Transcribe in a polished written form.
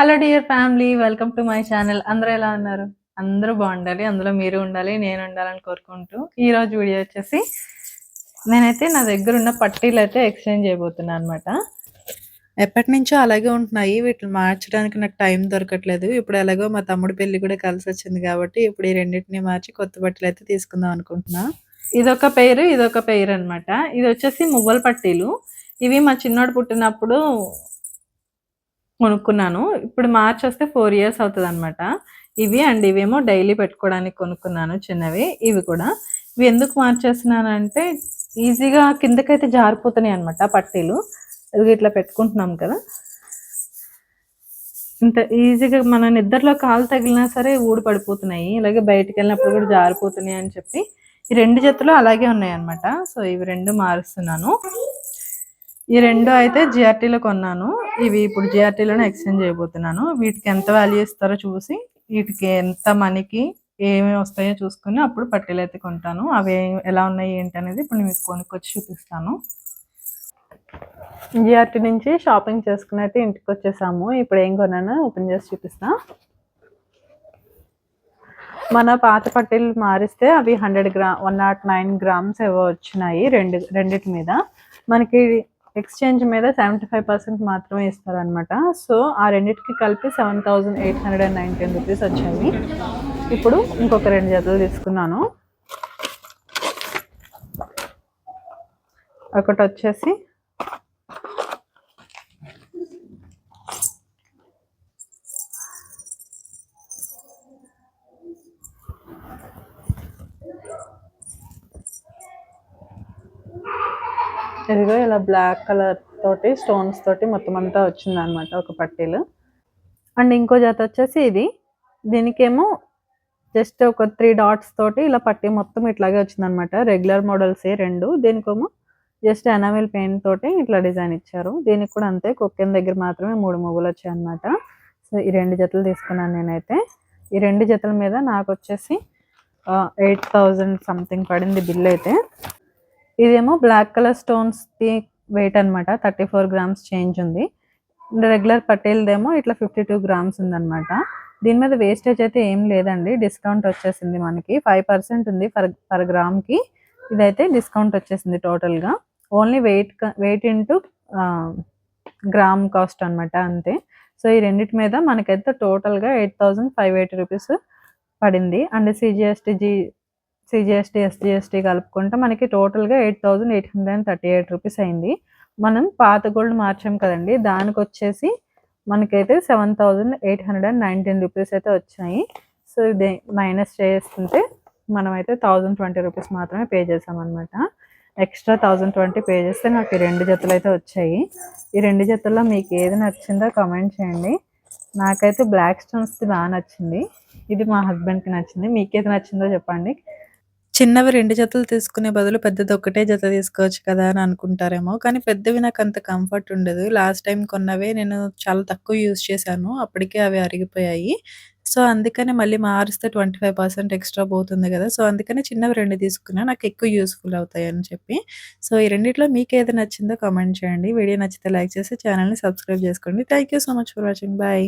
Hello dear family. Welcome to my channel. అందరూ ఎలా ఉన్నారు? అందరూ బాగుండాలి. అందులో మీరు ఉండాలి, నేను ఉండాలని కోరుకుంటూ ఈరోజు వీడియో వచ్చేసి నేనైతే నా దగ్గర ఉన్న పట్టీలైతే ఎక్స్చేంజ్ చేయబోతున్నా అనమాట. ఎప్పటినుంచో అలాగే ఉంటున్నాయి. వీటిని మార్చడానికి నాకు టైం దొరకట్లేదు. ఇప్పుడు ఎలాగో మా తమ్ముడి పెళ్లి కూడా కలిసొచ్చింది కాబట్టి ఇప్పుడు ఈ రెండిటిని మార్చి కొత్త బట్టలైతే తీసుకుందాం అనుకుంటున్నా. ఇదొక పెయిర్ అనమాట. ఇది వచ్చేసి మువ్వల పట్టీలు. ఇవి మా చిన్నోడు పుట్టినప్పుడు కొనుక్కున్నాను. ఇప్పుడు మార్చ్ వస్తే 4 ఇయర్స్ అవుతదనమాట. ఇవేమో డైలీ పెట్టుకోవడానికి కొనుక్కున్నాను చిన్నవి. ఇవి కూడా. ఇవి ఎందుకు మార్చేస్తున్నానంటే ఈజీగా కిందకైతే జారిపోతున్నాయి అనమాట పట్టీలు. ఇట్లా పెట్టుకుంటున్నాం కదా! ఇంత ఈజీగా మన నిద్రలో కాలు తగిలినా సరే ఊడి పడిపోతున్నాయి. ఇలాగే బయటికెళ్ళినప్పుడు కూడా జారిపోతున్నాయి అని చెప్పి ఈ 2 జతలు అలాగే ఉన్నాయన్నమాట. సో, ఇవి 2 మారుస్తున్నాను. ఈ 2 అయితే జిఆర్టీలో కొన్నాను. ఇవి ఇప్పుడు జిఆర్టీలోనే ఎక్స్చేంజ్ చేయబోతున్నాను. వీటికి ఎంత వాల్యూ ఇస్తారో చూసి, వీటికి ఎంత మనీకి ఏమేమి వస్తాయో చూసుకొని అప్పుడు పట్టీలైతే కొంటాను. అవి ఎలా ఉన్నాయి ఏంటి అనేది ఇప్పుడు నేను మీకు కొనుక్కొచ్చి చూపిస్తాను. జిఆర్టీ నుంచి షాపింగ్ చేసుకుని అయితే ఇంటికి వచ్చేసాము. ఇప్పుడు ఏం కొన్నానో ఓపెన్ చేసి చూపిస్తా. మన పాత పట్టీలు మారిస్తే అవి 109 గ్రామ్స్ ఏవో వచ్చినాయి రెండిటి మీద. మనకి ఎక్స్చేంజ్ మీద 75% మాత్రమే ఇస్తారనమాట. సో ఆ రెండిటికి కలిపి 7,819 రూపీస్ వచ్చాయి. ఇప్పుడు ఇంకొక 2 జతలు తీసుకున్నాను. ఒకటి వచ్చేసి ఇదిగో ఇలా బ్లాక్ కలర్ తోటి స్టోన్స్ తోటి మొత్తం అంతా వచ్చిందనమాట ఒక పట్టీలు. అండ్ ఇంకో జత వచ్చేసి ఇది. దీనికేమో జస్ట్ ఒక 3 డాట్స్ తోటి ఇలా పట్టీ మొత్తం ఇట్లాగే వచ్చిందనమాట. రెగ్యులర్ మోడల్సే 2. దీనికేమో జస్ట్ ఎనామిల్ పెయింట్ తోటి ఇట్లా డిజైన్ ఇచ్చారు. దీనికి కూడా అంతే కొక్కెన్ దగ్గర మాత్రమే 3 మువ్వలు వచ్చాయి అనమాట. సో ఈ 2 జతలు తీసుకున్నాను నేనైతే. ఈ 2 జతల మీద నాకు వచ్చేసి 8,000 సంథింగ్ పడింది బిల్ అయితే. ఇదేమో బ్లాక్ కలర్ స్టోన్స్ది వెయిట్ అనమాట. 34 గ్రామ్స్ చేంజ్ ఉంది. రెగ్యులర్ పట్టేలదేమో ఇట్లా 52 గ్రామ్స్ ఉందన్నమాట. దీని మీద వేస్టేజ్ అయితే ఏం లేదండి. డిస్కౌంట్ వచ్చేసింది మనకి 5% ఉంది పర్ గ్రామ్కి. ఇదైతే డిస్కౌంట్ వచ్చేసింది టోటల్గా. Only weight into gram cost అనమాట అంతే. సో ఈ రెండింటి మీద మనకైతే టోటల్గా 8,580 రూపీస్ పడింది. అండ్ సిజిఎస్టీ ఎస్జిఎస్టీ కలుపుకుంటే మనకి టోటల్గా 8,838 రూపీస్ అయింది. మనం పాత గోల్డ్ మార్చాం కదండి, దానికి వచ్చేసి మనకైతే 7,819 రూపీస్ అయితే వచ్చాయి. సో ఇది మైనస్ చేసుకుంటే మనమైతే 1,020 రూపీస్ మాత్రమే పే చేసామన్నమాట. ఎక్స్ట్రా 1,020 పే చేస్తే నాకు ఈ 2 జతలు అయితే వచ్చాయి. ఈ 2 జతల్లో మీకు ఏది నచ్చిందో కామెంట్ చేయండి. నాకైతే బ్లాక్ స్టోన్స్ది బాగా నచ్చింది. ఇది మా హస్బెండ్కి నచ్చింది. మీకేది నచ్చిందో చెప్పండి. చిన్నవి 2 జతలు తీసుకునే బదులు పెద్దది ఒకటే జత తీసుకోవచ్చు కదా అని అనుకుంటారేమో. కానీ పెద్దవి నాకు అంత కంఫర్ట్ ఉండదు. లాస్ట్ టైం కొన్నవే నేను చాలా తక్కువ యూజ్ చేశాను. అప్పటికే అవి అరిగిపోయాయి. సో అందుకని మళ్ళీ మారిస్తే 25% ఎక్స్ట్రా పోతుంది కదా! సో అందుకని చిన్నవి 2 తీసుకున్నా. నాకు ఎక్కువ యూజ్‌ఫుల్ అవుతాయని చెప్పి. సో ఈ రెండిట్లో మీకేది నచ్చిందో కామెంట్ చేయండి. వీడియో నచ్చితే లైక్ చేసి ఛానల్‌ని సబ్స్క్రైబ్ చేసుకోండి. Thank you so much for watching. Bye.